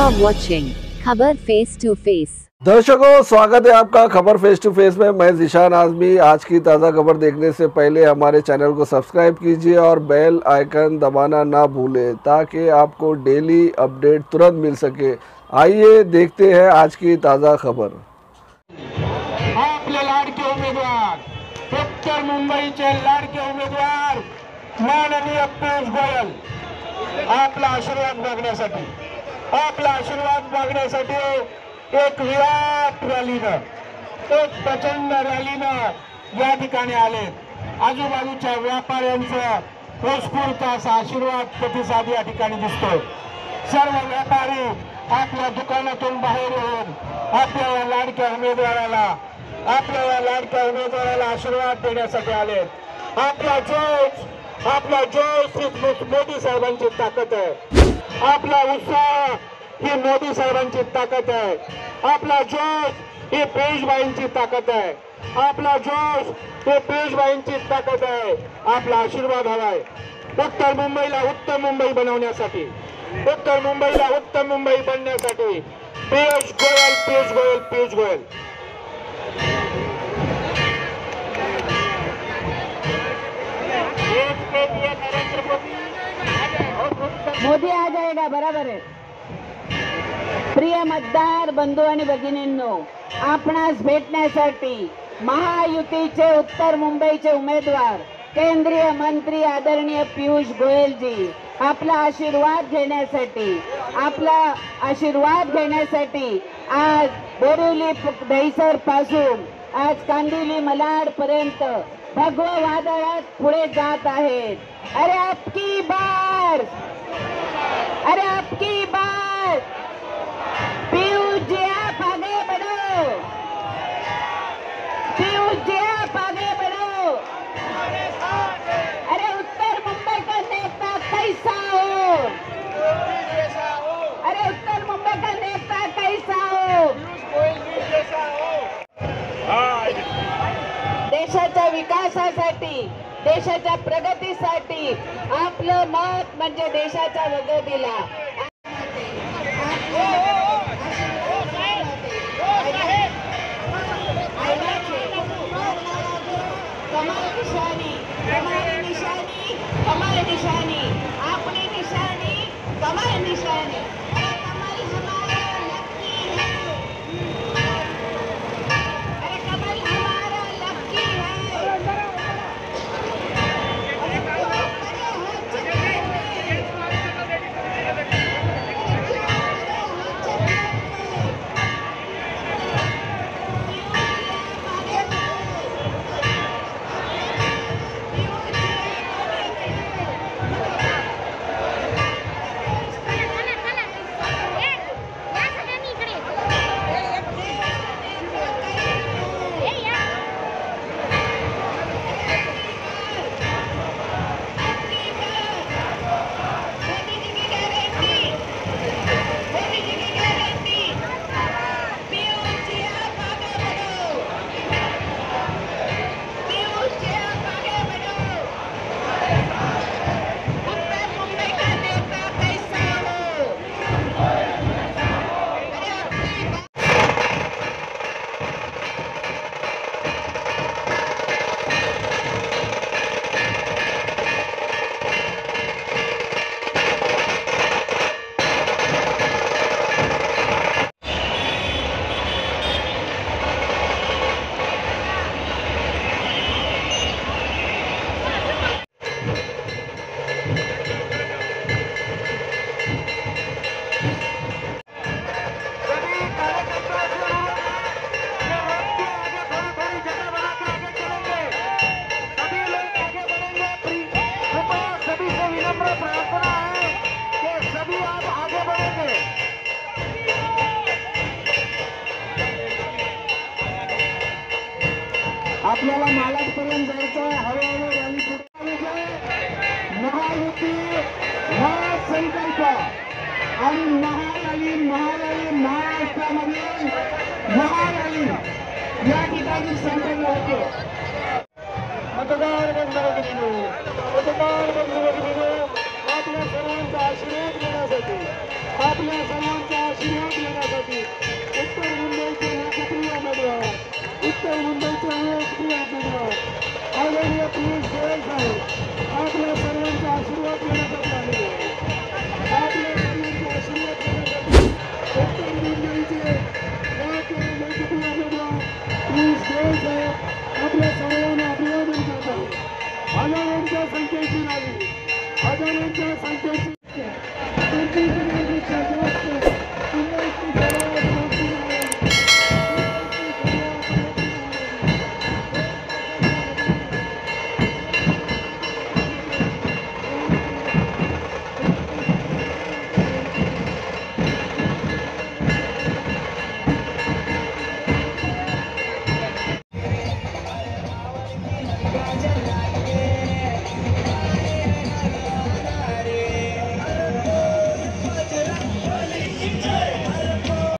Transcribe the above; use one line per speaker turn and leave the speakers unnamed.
are watching खबर face to face.
दर्शकों, स्वागत है आपका खबर फेस टू फेस में। मैं ज़ीशान आज़मी। आज की ताज़ा खबर देखने से पहले हमारे चैनल को सब्सक्राइब कीजिए और बेल आइकन दबाना ना भूलें ताकि आपको डेली अपडेट तुरंत मिल सके। आइए देखते हैं आज की ताज़ा खबर।
आपले लाडके उमेदवार, उत्तर मुंबईचे लाडके उमेदवार माननीय पियुष गोयल आपला आशीर्वाद मागण्यासाठी एक विराट रॅलीनं, एक प्रचंड रॅलीनं या ठिकाणी आले। आजूबाजूच्या व्यापाऱ्यांचा उत्स्फूर्त असा आशीर्वाद प्रतिसाद या ठिकाणी दिसतो। सर्व व्यापारी आपल्या दुकानातून बाहेर येऊन आपल्या लाडक्या उमेदवाराला आशीर्वाद देण्यासाठी आले। आपला जोश मोदी साहेबांची ताकद आहे। आपला उत्साह ही मोदी साहेबांची ताकद आहे। आपला जोश ही पियुषबाईंची ताकद आहे। आपला जोश ही पियुषबाईंची ताकद आहे। आपला आशीर्वाद हवाय उत्तर मुंबईला उत्तम मुंबई बनवण्यासाठी, उत्तर मुंबईला उत्तम मुंबई बनण्यासाठी। पियुष गोयल।
मोदी आ जाएगा, बराबर है। प्रिय मतदार बंधू आणि भगिनींनो, आपणास भेटण्यासाठी महायुतीचे उत्तर मुंबईचे उमेदवार केंद्रीय मंत्री आदरणीय पियुष गोयलजी आपला आशीर्वाद घेण्यासाठी आज बोरिवली दहिसर पासून आज कांदिवली मलाड पर्यंत भगवा वादळात पुढे जात आहेत। अरे आपकी बार पियुष जी आप आगे बढ़ो, अरे उत्तर मुंबई का नेता कैसा हो, देशाच्या विकासासाठी, देशाच्या प्रगतीसाठी आपलं मत म्हणजे देशाच्या प्रगतीला। कमल निशानी, अपनी निशानी कमल निशानी। कमल हमारा लकी है, अरे कमल हमारा लकी है। आपल्याला मालाडपर्यंत जायचं आहे। हळूहळू रॅली पुढे महायुती, महासंकल्प आणि महारॅली महाराष्ट्रामध्ये महारॅली या ठिकाणी संपन्न होते। मतदार बंधू आपल्या सर्वांचा आशीर्वाद घेण्यासाठी, आपल्या सर्वांचा
आदरणीय पियुष गोयल साहेब आपल्या सर्वांचा आशीर्वाद घेण्यासाठी आलेले आहे. आपल्या सर्वांचा आशीर्वाद घेण्यासाठी उत्तर मुंबईचे लोकप्रिय उमेदवार पियुष गोयल साहेब आपल्या सर्वांना अभिवादन करत आहेत. हजारोंच्या संख्येची नावी, हजारोंच्या संख्येची